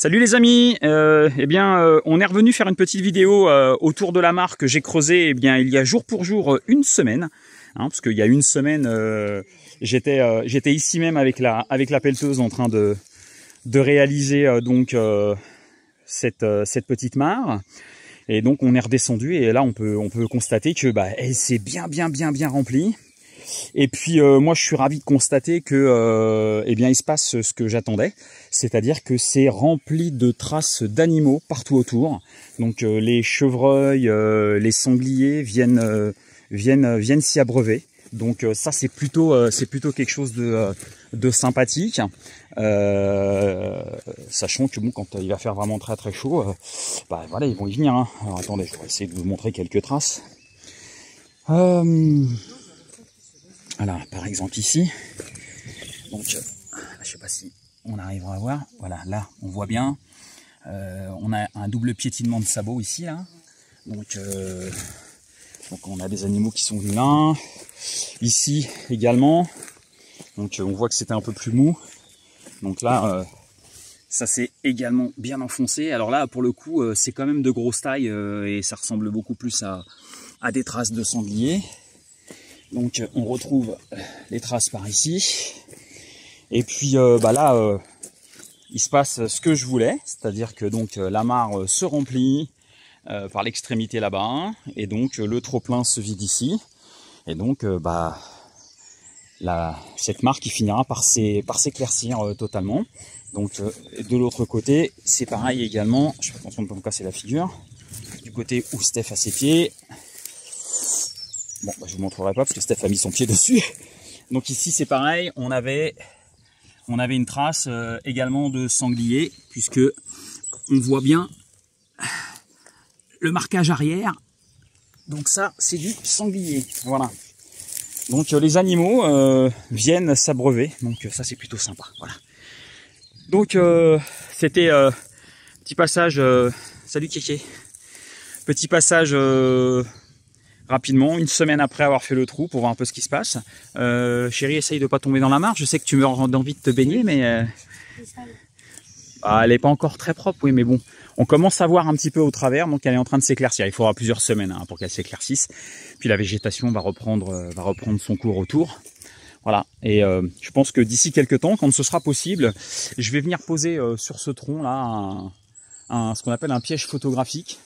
Salut les amis, on est revenu faire une petite vidéo autour de la mare que j'ai creusée il y a jour pour jour une semaine, parce qu'il y a une semaine j'étais ici même avec la pelleteuse en train de réaliser cette petite mare, et donc on est redescendu et là on peut constater que elle s'est bien remplie. Et puis moi je suis ravi de constater que il se passe ce que j'attendais, c'est-à-dire que c'est rempli de traces d'animaux partout autour. Donc les chevreuils, les sangliers viennent s'y abreuver. Donc ça c'est plutôt quelque chose de sympathique. Sachant que bon, quand il va faire vraiment très chaud, voilà, ils vont y venir. Alors attendez, je vais essayer de vous montrer quelques traces. Voilà, par exemple ici, donc je sais pas si on arrivera à voir, voilà, là on voit bien, on a un double piétinement de sabots ici, là, donc on a des animaux qui sont venus là, ici également, donc on voit que c'était un peu plus mou, donc là ça s'est également bien enfoncé. Alors là pour le coup c'est quand même de grosse taille et ça ressemble beaucoup plus à des traces de sanglier. Donc on retrouve les traces par ici, et puis là il se passe ce que je voulais, c'est-à-dire que donc la mare se remplit par l'extrémité là-bas, et donc le trop-plein se vide ici, et donc cette mare qui finira par s'éclaircir totalement. Donc de l'autre côté c'est pareil également, je fais attention de ne pas me casser la figure, du côté où Steph a ses pieds. Bon, je vous montrerai pas parce que Steph a mis son pied dessus. Donc ici c'est pareil, on avait une trace également de sanglier, puisque on voit bien le marquage arrière. Donc ça c'est du sanglier, voilà. Donc les animaux viennent s'abreuver, donc ça c'est plutôt sympa, voilà. Donc c'était petit passage, salut Kéké, petit passage rapidement, une semaine après avoir fait le trou, pour voir un peu ce qui se passe. Chérie, essaye de pas tomber dans la mare. Je sais que tu meurs d'envie de te baigner, mais elle n'est pas encore très propre, oui, mais bon, on commence à voir un petit peu au travers, donc elle est en train de s'éclaircir. Il faudra plusieurs semaines pour qu'elle s'éclaircisse. Puis la végétation va reprendre son cours autour. Voilà, et je pense que d'ici quelques temps, quand ce sera possible, je vais venir poser sur ce tronc là ce qu'on appelle un piège photographique.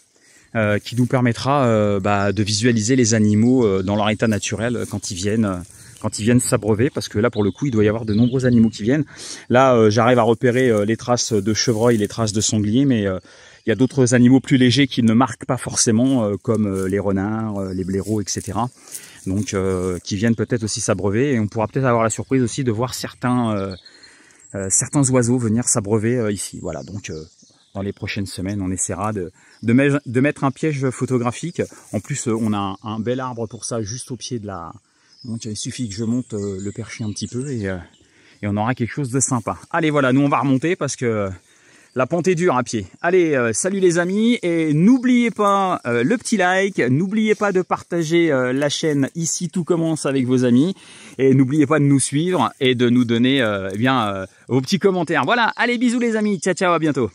Qui nous permettra de visualiser les animaux dans leur état naturel quand ils viennent s'abreuver, parce que là pour le coup il doit y avoir de nombreux animaux qui viennent. Là j'arrive à repérer les traces de chevreuil, les traces de sanglier, mais il y a d'autres animaux plus légers qui ne marquent pas forcément, comme les renards, les blaireaux, etc. Donc qui viennent peut-être aussi s'abreuver, et on pourra peut-être avoir la surprise aussi de voir certains oiseaux venir s'abreuver ici. Voilà, donc dans les prochaines semaines, on essaiera de mettre un piège photographique. En plus, on a un bel arbre pour ça, juste au pied de la... Donc il suffit que je monte le percher un petit peu, et on aura quelque chose de sympa. Allez, voilà, nous on va remonter parce que la pente est dure à pied. Allez, salut les amis, et n'oubliez pas le petit like, n'oubliez pas de partager la chaîne Ici Tout Commence avec vos amis, et n'oubliez pas de nous suivre et de nous donner vos petits commentaires. Voilà, allez, bisous les amis, ciao, à bientôt.